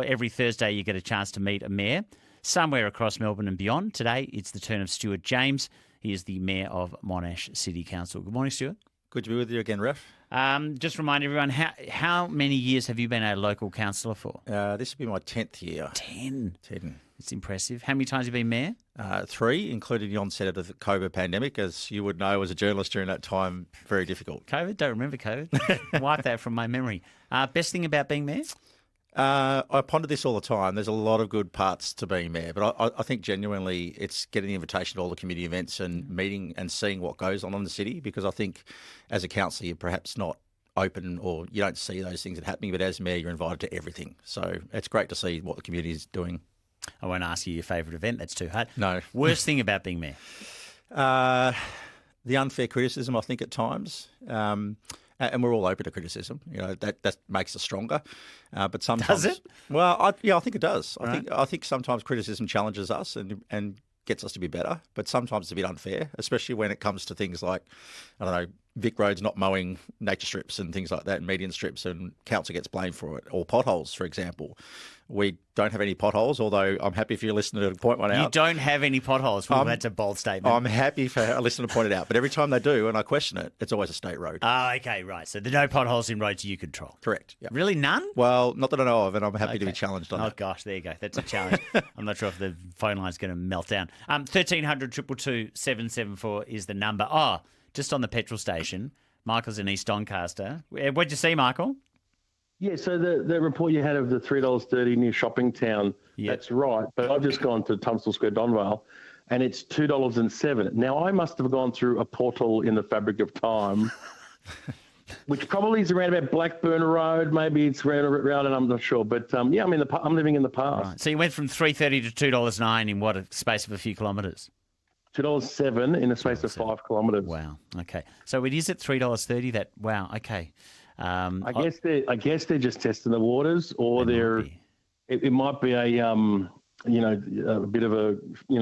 Every Thursday you get a chance to meet a mayor somewhere across Melbourne and beyond. Today it's the turn of Stuart James. He is the Mayor of Monash City Council. Good morning, Stuart. Good to be with you again, Ref. Just remind everyone, how many years have you been a local councillor for? This will be my 10th year. 10? 10. It's impressive. How many times have you been mayor? 3, including the onset of the COVID pandemic. As you would know as a journalist during that time, very difficult. COVID? Don't remember COVID. Wipe that from my memory. Best thing about being mayor? I ponder this all the time. There's a lot of good parts to being mayor, but I think genuinely it's getting the invitation to all the community events and meeting and seeing what goes on in the city, because I think as a councillor you're perhaps not open or you don't see those things that are happening, but as mayor you're invited to everything. So it's great to see what the community is doing. I won't ask you your favourite event. That's too hard. No. Worst thing about being mayor? The unfair criticism, I think, at times. And we're all open to criticism. You know, that makes us stronger. But sometimes, does it? Well, I think it does. Right. I think sometimes criticism challenges us and gets us to be better. But sometimes it's a bit unfair, especially when it comes to things like, I don't know, Vic Roads not mowing nature strips and things like that, and median strips, and council gets blamed for it. Or potholes, for example. We don't have any potholes, although I'm happy for your listener to point one out. You don't have any potholes. Well, that's a bold statement. I'm happy for a listener to point it out. But every time they do, and I question it, it's always a state road. Oh, okay, right. So there are no potholes in roads you control? Correct. Yep. Really, none? Well, not that I know of, and I'm happy to be challenged on that. Oh, gosh, there you go. That's a challenge. I'm not sure if the phone line's going to melt down. 1300 222 774 is the number. Oh, just on the petrol station, Michael's in East Doncaster. What'd you see, Michael? Yeah, so the report you had of the $3.30 near Shopping Town, That's right. But I've just gone to Tunstall Square, Donvale, and it's $2.07. Now, I must have gone through a portal in the fabric of time, which probably is around about Blackburn Road. Maybe it's around and I'm not sure. But, I'm living in the past. Right. So you went from $3.30 to $2.09 in what, a space of a few kilometres? $2.07 in a space of 5 kilometres. Wow. Okay. So it is at $3.30 that, wow, okay. I guess they're just testing the waters, or it might be a bit of a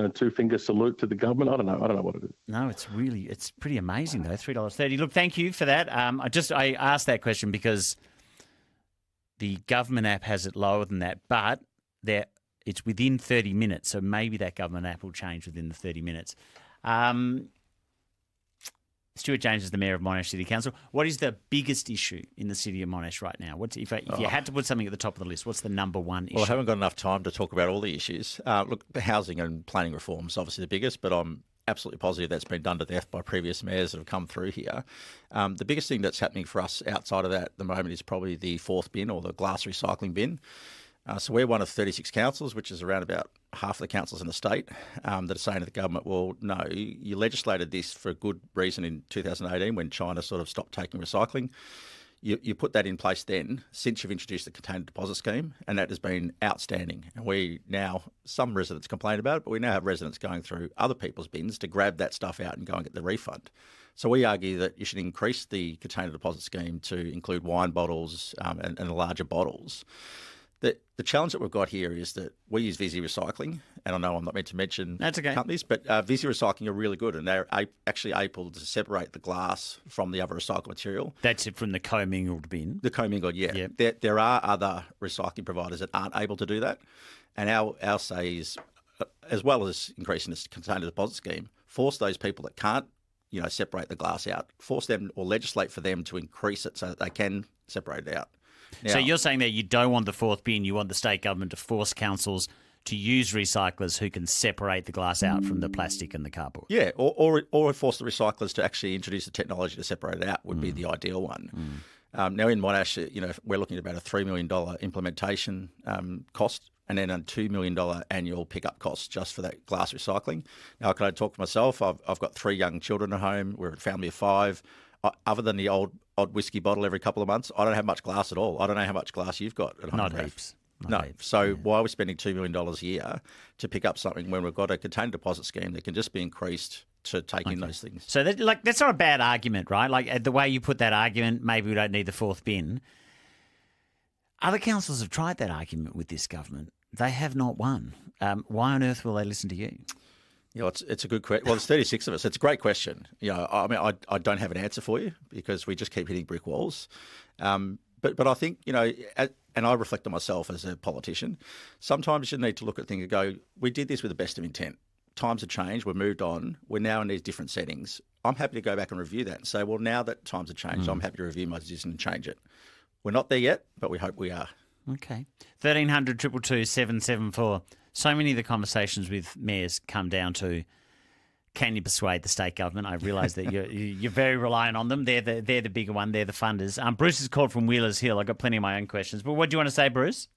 two-finger salute to the government. I don't know what it is. No, it's pretty amazing though. $3.30. Look, thank you for that. I asked that question because the government app has it lower than that, but it's within 30 minutes, so maybe that government app will change within the 30 minutes. Stuart James is the Mayor of Monash City Council. What is the biggest issue in the city of Monash right now? If you had to put something at the top of the list, what's the number one issue? Well, I haven't got enough time to talk about all the issues. Look, the housing and planning reform is obviously the biggest, but I'm absolutely positive that's been done to death by previous mayors that have come through here. The biggest thing that's happening for us outside of that at the moment is probably the fourth bin, or the glass recycling bin. So we're one of 36 councils, which is around about half the councils in the state, that are saying to the government, well, no, you legislated this for a good reason in 2018 when China sort of stopped taking recycling. You put that in place then, since you've introduced the container deposit scheme, and that has been outstanding. And we now, some residents complain about it, but we now have residents going through other people's bins to grab that stuff out and go and get the refund. So we argue that you should increase the container deposit scheme to include wine bottles and the larger bottles. The challenge that we've got here is that we use Visi Recycling, and I know I'm not meant to mention companies, but Visi Recycling are really good, and they're actually able to separate the glass from the other recycled material. That's it, from the commingled bin? The commingled, yeah. Yep. There are other recycling providers that aren't able to do that, and our say is, as well as increasing this container deposit scheme, force those people that can't separate the glass out, force them or legislate for them to increase it so that they can separate it out. Now, so you're saying that you don't want the fourth bin, you want the state government to force councils to use recyclers who can separate the glass out from the plastic and the cardboard? Yeah, or force the recyclers to actually introduce the technology to separate it out would be the ideal one. Now in Monash, we're looking at about a $3 million implementation cost, and then a $2 million annual pickup cost just for that glass recycling. Now, can I talk for myself? I've got 3 young children at home. We're a family of 5. Other than the odd whiskey bottle every couple of months, I don't have much glass at all. I don't know how much glass you've got at home. Not heaps. So why are we spending $2 million a year to pick up something when we've got a container deposit scheme that can just be increased to take in those things? So that's not a bad argument, right? Like the way you put that argument, maybe we don't need the fourth bin. Other councils have tried that argument with this government. They have not won. Why on earth will they listen to you? It's a good question. Well, there's 36 of us. It's a great question. I don't have an answer for you because we just keep hitting brick walls. But I think, and I reflect on myself as a politician, sometimes you need to look at things and go, we did this with the best of intent. Times have changed. We've moved on. We're now in these different settings. I'm happy to go back and review that and say, well, now that times have changed, I'm happy to review my decision and change it. We're not there yet, but we hope we are. Okay. 1300 222 774. So many of the conversations with mayors come down to, can you persuade the state government? I realise that you're very reliant on them. They're the bigger one. They're the funders. Bruce is called from Wheelers Hill. I've got plenty of my own questions. But what do you want to say, Bruce?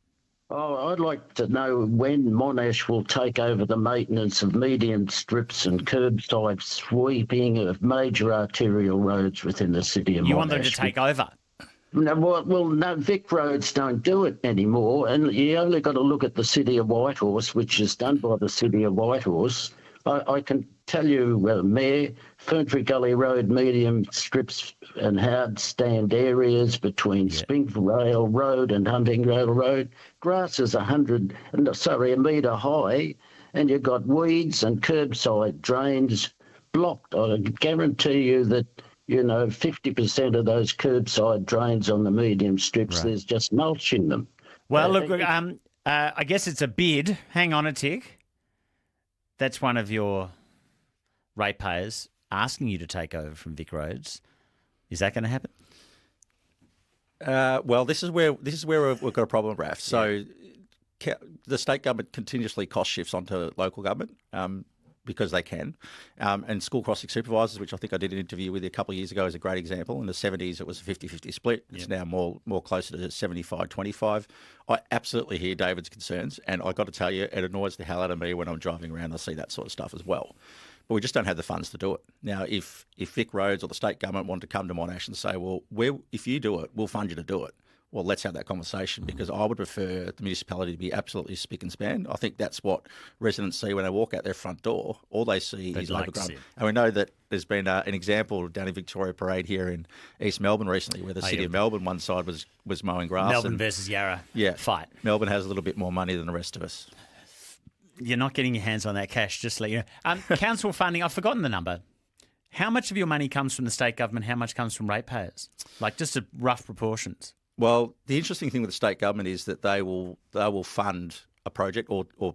Oh, I'd like to know when Monash will take over the maintenance of medium strips and curbside sweeping of major arterial roads within the city of Monash. You want them to take over? No, no, Vic roads don't do it anymore, and you only got to look at the city of Whitehorse, which is done by the city of Whitehorse. I can tell you, Mayor, Ferntree Gully Road, medium strips and hard stand areas between Springvale Road and Huntingdale Road, grass is a metre high, and you've got weeds and curbside drains blocked. I guarantee you that, 50% of those curbside drains on the medium strips, there's just mulch in them. Well, look, I guess it's a bid. Hang on a tick. That's one of your ratepayers asking you to take over from Vic Roads. Is that going to happen? Well, this is where we've got a problem, Raf. So the state government continuously cost shifts onto local government because they can. And school crossing supervisors, which I think I did an interview with you a couple of years ago, is a great example. In the 70s, it was a 50-50 split. It's now more closer to 75-25. I absolutely hear David's concerns, and I got to tell you, it annoys the hell out of me when I'm driving around. I see that sort of stuff as well. But we just don't have the funds to do it. Now, if Vic Roads or the state government wanted to come to Monash and say, well, if you do it, we'll fund you to do it. Well, let's have that conversation, because I would prefer the municipality to be absolutely spick and span. I think that's what residents see when they walk out their front door. All they see is overgrown. And we know that there's been an example down in Victoria Parade here in East Melbourne recently, where the city of Melbourne, one side was mowing grass. Melbourne versus Yarra fight. Melbourne has a little bit more money than the rest of us. You're not getting your hands on that cash, just to let you know. Council funding, I've forgotten the number. How much of your money comes from the state government? How much comes from ratepayers? Like just a rough proportions. Well, the interesting thing with the state government is that they will fund a project or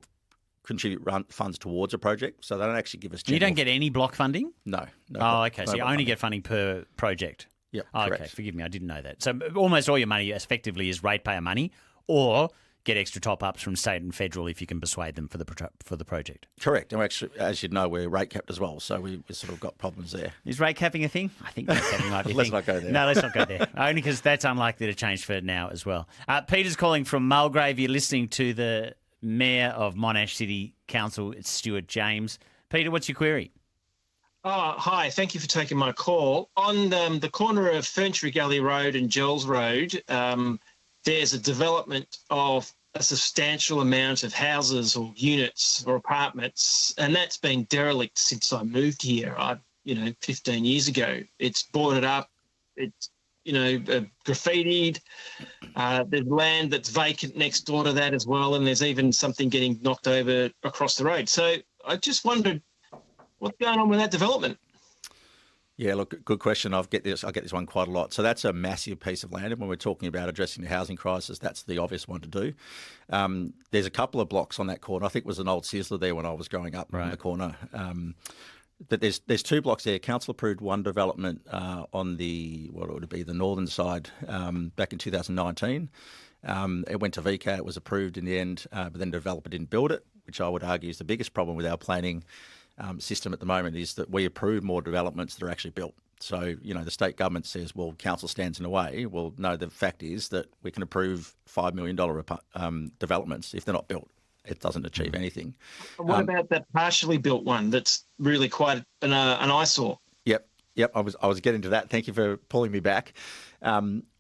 contribute funds towards a project, so they don't actually give us. You don't get any block funding? No. Okay. So you only get funding per project. Yep. Okay. Forgive me, I didn't know that. So almost all your money effectively is ratepayer money, or get extra top-ups from state and federal if you can persuade them for the project. Correct. And actually, as you know, we're rate capped as well, so we sort of got problems there. Is rate capping a thing? I think rate capping might be a Let's thing. not go there. No, let's not go there. Only because that's unlikely to change for now as well. Peter's calling from Mulgrave. You're listening to the Mayor of Monash City Council, it's Stuart James. Peter, what's your query? Oh, hi. Thank you for taking my call. On the corner of Ferntree Gully Road and Gills Road, there's a development of a substantial amount of houses or units or apartments, and that's been derelict since I moved here, 15 years ago. It's boarded up, it's, graffitied. There's land that's vacant next door to that as well, and there's even something getting knocked over across the road. So I just wondered what's going on with that development. Yeah, look, good question. I get this one quite a lot. So that's a massive piece of land, and when we're talking about addressing the housing crisis, that's the obvious one to do. There's a couple of blocks on that corner. I think it was an old Sizzler there when I was growing up in the corner. But there's two blocks there. Council approved one development on the northern side back in 2019. It went to VCAT. It was approved in the end, but then the developer didn't build it, which I would argue is the biggest problem with our planning system at the moment, is that we approve more developments that are actually built. So, the state government says, well, council stands in the way. Well, no, the fact is that we can approve $5 million developments if they're not built. It doesn't achieve anything. What about that partially built one that's really quite an eyesore? Yep. I was getting to that. Thank you for pulling me back.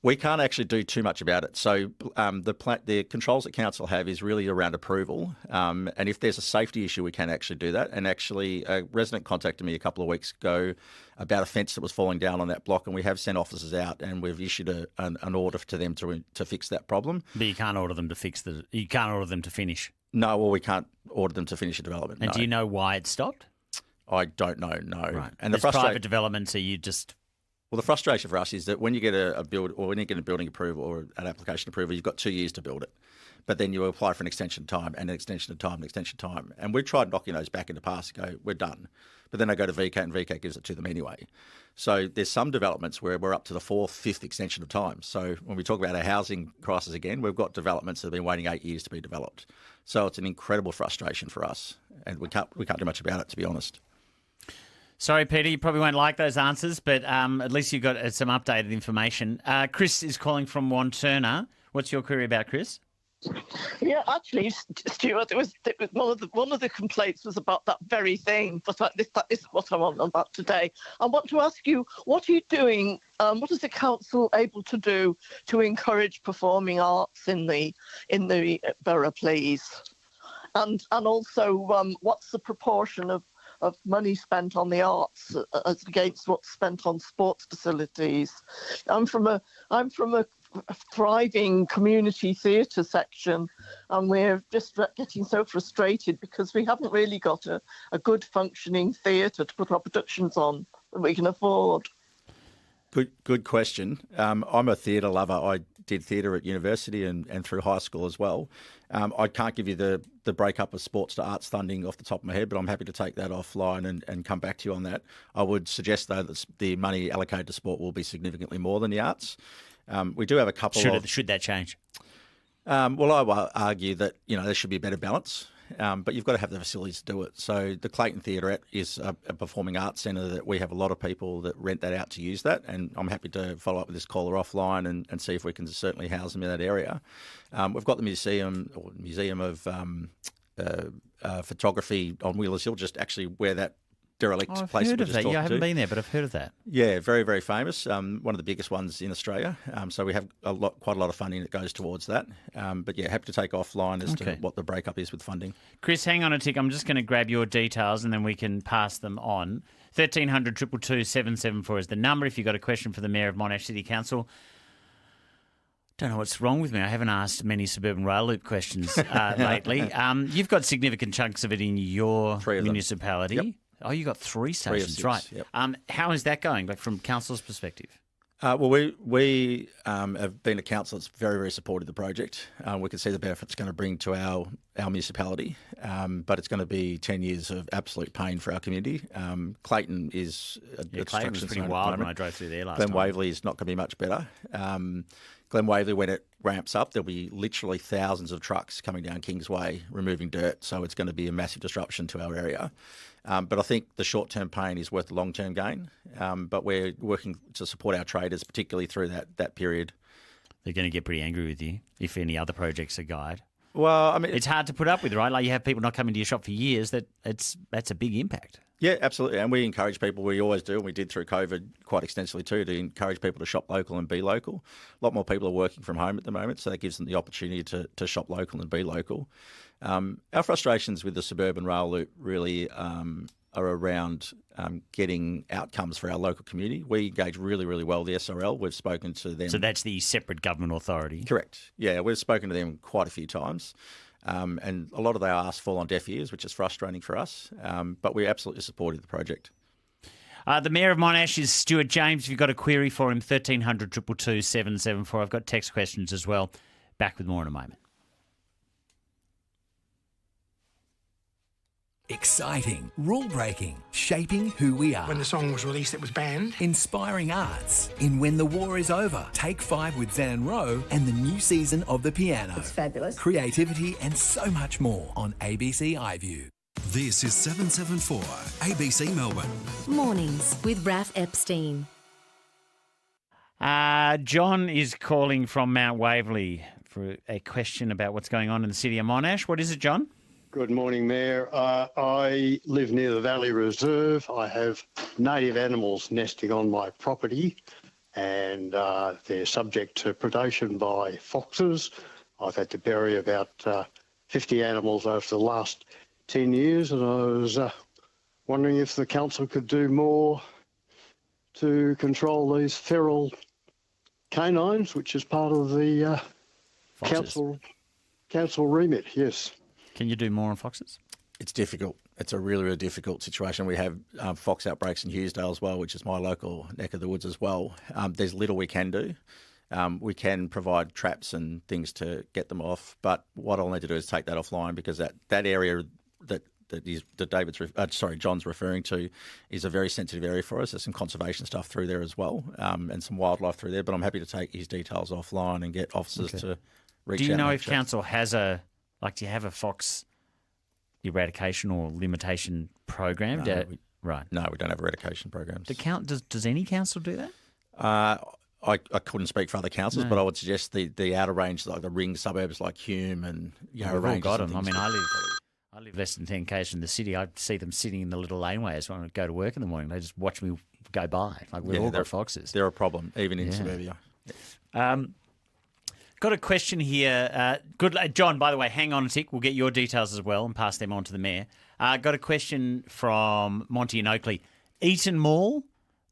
We can't actually do too much about it. So the controls that council have is really around approval. And if there's a safety issue, we can actually do that. And actually, a resident contacted me a couple of weeks ago about a fence that was falling down on that block, and we have sent officers out and we've issued an order to them to fix that problem. But you can't order them to you can't order them to finish. No, well, we can't order them to finish a development. And do you know why it stopped? I don't know, no. Right. And the private development, so you just Well, the frustration for us is that when you get when you get a building approval or an application approval, you've got 2 years to build it. But then you apply for an extension of time and an extension of time and extension of time. And we've tried knocking those back in the past and go, we're done. But then they go to VCAT and VCAT gives it to them anyway. So there's some developments where we're up to the 4th, 5th extension of time. So when we talk about our housing crisis again, we've got developments that have been waiting 8 years to be developed. So it's an incredible frustration for us. And we can't do much about it, to be honest. Sorry, Peter, you probably won't like those answers, but at least you've got some updated information. Chris is calling from Wantirna. What's your query about, Chris? Yeah, actually, Stuart, it was one of the complaints was about that very thing, but that isn't what I'm on about today. I want to ask you, what are you doing? What is the council able to do to encourage performing arts in the borough, please? And also, what's the proportion of money spent on the arts as against what's spent on sports facilities? I'm from a thriving community theatre section, and we're just getting so frustrated because we haven't really got a good functioning theatre to put our productions on that we can afford. Good question. I'm a theatre lover. I did theatre at university and through high school as well. I can't give you the breakup of sports to arts funding off the top of my head, but I'm happy to take that offline and come back to you on that. I would suggest, though, that the money allocated to sport will be significantly more than the arts. We do have a couple Should that change? Well, I will argue that there should be a better balance, but you've got to have the facilities to do it. So the Clayton Theatre is a performing arts centre that we have a lot of people that rent that out to use that, and I'm happy to follow up with this caller offline and see if we can certainly house them in that area. We've got the Museum of Photography on Wheelers Hill, just actually where that derelict place. I've heard of that. Yeah, I haven't been there, but I've heard of that. Yeah, very, very famous. One of the biggest ones in Australia. So we have quite a lot of funding that goes towards that. But yeah, happy to take offline as to what the breakup is with funding. Chris, hang on a tick. I'm just going to grab your details and then we can pass them on. 1300 222 774 is the number if you've got a question for the Mayor of Monash City Council. Don't know what's wrong with me. I haven't asked many suburban rail loop questions lately. You've got significant chunks of it in your municipality. Yep. Oh, you got 3 stations, 6, right? Yep. How is that going, like from council's perspective? Well, we have been a council that's very, very supportive of the project. We can see the benefits it's going to bring to our municipality, but it's going to be 10 years of absolute pain for our community. Clayton is Clayton was pretty wild when I drove through there last time. Glen Waverley is not going to be much better. Glen Waverley, when it ramps up, there'll be literally thousands of trucks coming down Kingsway removing dirt, so it's going to be a massive disruption to our area. But I think the short-term pain is worth the long-term gain. But we're working to support our traders, particularly through that period. They're going to get pretty angry with you if any other projects are guide. Well, I mean, it's hard to put up with, right? Like you have people not coming to your shop for years. That's a big impact. Yeah, absolutely. And we encourage people. We always do, and we did through COVID quite extensively too, to encourage people to shop local and be local. A lot more people are working from home at the moment, so that gives them the opportunity to shop local and be local. Our frustrations with the suburban rail loop really are around getting outcomes for our local community. We engage really, really well with the SRL. We've spoken to them. So that's the separate government authority? Correct. Yeah, we've spoken to them quite a few times. And a lot of their asks fall on deaf ears, which is frustrating for us. But we're absolutely supportive of the project. The Mayor of Monash is Stuart James. If you've got a query for him, 1300 222 774. I've got text questions as well. Back with more in a moment. Exciting, rule-breaking, shaping who we are. When the song was released, it was banned. Inspiring arts in When the War is Over, Take 5 with Zan and Rowe, and the new season of The Piano. It's fabulous. Creativity and so much more on ABC iView. This is 774 ABC Melbourne. Mornings with Rafael Epstein. John is calling from Mount Waverley for a question about what's going on in the city of Monash. What is it, John? Good morning, Mayor. I live near the Valley Reserve. I have native animals nesting on my property, and they're subject to predation by foxes. I've had to bury about 50 animals over the last 10 years, and I was wondering if the council could do more to control these feral canines, which is part of the council remit, yes. Can you do more on foxes? It's difficult. It's a really, really difficult situation. We have fox outbreaks in Hughesdale as well, which is my local neck of the woods as well. There's little we can do. We can provide traps and things to get them off, but what I'll need to do is take that offline, because that area that John's referring to is a very sensitive area for us. There's some conservation stuff through there as well, and some wildlife through there. But I'm happy to take his details offline and get officers to reach out. Do you know if council has do you have a fox eradication or limitation program? No, right. No, we don't have eradication programs. Does any council do that? I couldn't speak for other councils, but I would suggest the outer range, like the ring suburbs like Hume and we've all got them. I mean, I live less than 10 k's from the city. I see them sitting in the little laneways when I go to work in the morning. They just watch me go by. Like, we've all got foxes. They're a problem, even in suburbia. Got a question here. John, by the way, hang on a tick. We'll get your details as well and pass them on to the Mayor. Got a question from Monty and Oakley. Eaton Mall,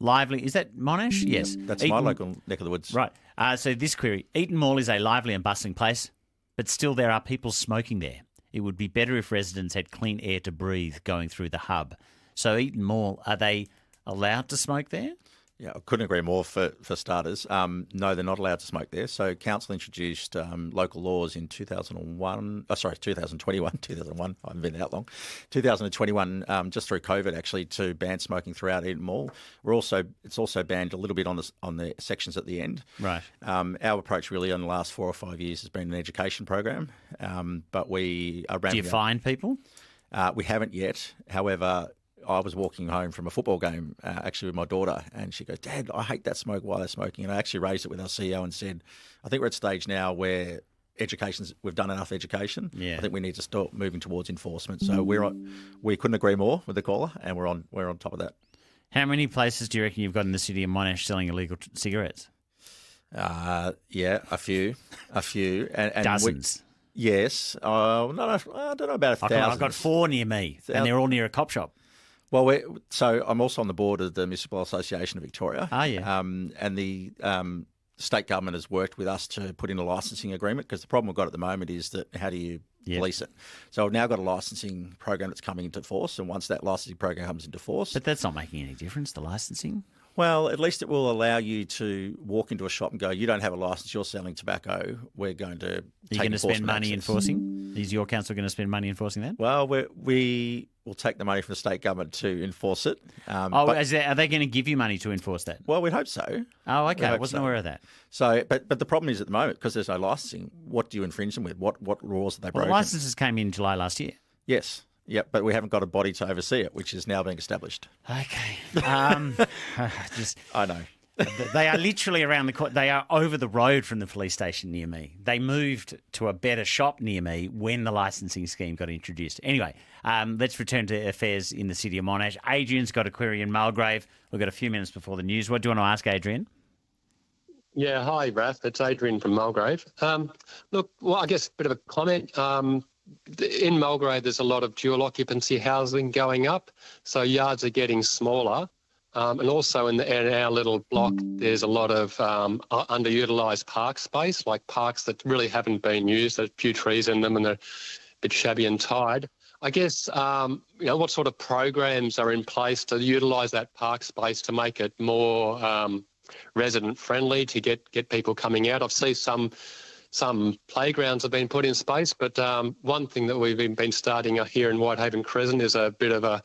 lively. Is that Monash? Yes. That's my local neck of the woods. Right. So this query. Eaton Mall is a lively and bustling place, but still there are people smoking there. It would be better if residents had clean air to breathe going through the hub. So Eaton Mall, are they allowed to smoke there? Yeah, I couldn't agree more for starters. No, they're not allowed to smoke there. So council introduced local laws in 2021. I haven't been that long. 2021, just through COVID, actually, to ban smoking throughout Eaton Mall. It's also banned a little bit on the sections at the end. Right. Our approach really in the last 4 or 5 years has been an education program. But we are Do you fine people? We haven't yet. However, I was walking home from a football game actually with my daughter, and she goes, "Dad, I hate that smoke while they're smoking." And I actually raised it with our CEO and said, "I think we're at a stage now where we've done enough education. Yeah. I think we need to start moving towards enforcement." So we couldn't agree more with the caller, and we're on top of that. How many places do you reckon you've got in the city of Monash selling illegal cigarettes? Yeah, a few, and dozens. Yes, no, I don't know about 1,000. I've got 4 near me, and they're all near a cop shop. Well, so I'm also on the board of the Municipal Association of Victoria. Ah, yeah. And the state government has worked with us to put in a licensing agreement, because the problem we've got at the moment is that how do you police it? So I've now got a licensing program that's coming into force, and once that licensing program comes into force... But that's not making any difference, the licensing? Well, at least it will allow you to walk into a shop and go, "You don't have a license, you're selling tobacco, we're going to Are you going to spend money access." enforcing? Is your council going to spend money enforcing that? Well, we will take the money from the state government to enforce it. Are they going to give you money to enforce that? Well, we'd hope so. Oh, okay. I wasn't aware of that. So, but the problem is at the moment, because there's no licensing, what do you infringe them with? What rules are they broken? The licenses came in July last year. Yes. Yep, but we haven't got a body to oversee it, which is now being established. Okay. I know. They are literally around the corner. They are over the road from the police station near me. They moved to a better shop near me when the licensing scheme got introduced. Anyway, let's return to affairs in the city of Monash. Adrian's got a query in Mulgrave. We've got a few minutes before the news. What do you want to ask, Adrian? Yeah, hi, Raph. It's Adrian from Mulgrave. Look, well, I guess a bit of a comment. In Mulgrave, there's a lot of dual occupancy housing going up, so yards are getting smaller. And also in our little block, there's a lot of underutilised park space, like parks that really haven't been used. There's a few trees in them and they're a bit shabby and tired. I guess, what sort of programs are in place to utilise that park space to make it more resident friendly, to get people coming out? I've seen some playgrounds have been put in space, but one thing that we've been starting here in Whitehaven Crescent is a bit of a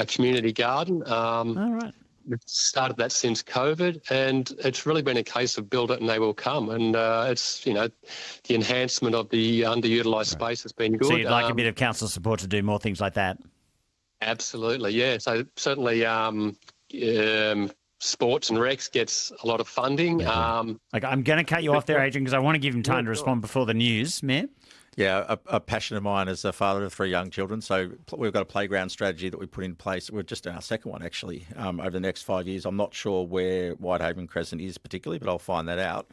community garden. All right. We've started that since COVID, and it's really been a case of build it and they will come. And it's, the enhancement of the underutilised space has been good. So you'd like a bit of council support to do more things like that? Absolutely, yeah. So certainly sports and recs gets a lot of funding. Yeah. I'm going to cut you off there, Adrian, because I want to give him time to respond before the news, Mayor. Yeah, a passion of mine as a father of 3 young children. So we've got a playground strategy that we put in place. We're just in our second one, actually, over the next 5 years. I'm not sure where Whitehaven Crescent is particularly, but I'll find that out.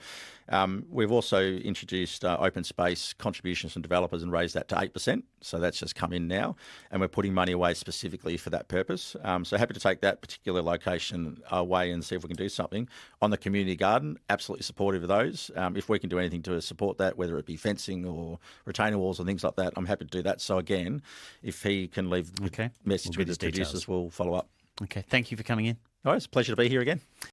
We've also introduced open space contributions from developers and raised that to 8%. So that's just come in now. And we're putting money away specifically for that purpose. So happy to take that particular location away and see if we can do something. On the community garden, absolutely supportive of those. If we can do anything to support that, whether it be fencing or retaining walls and things like that, I'm happy to do that. So again, if he can leave message with his producers, we'll follow up. Okay, thank you for coming in. All right, it's a pleasure to be here again.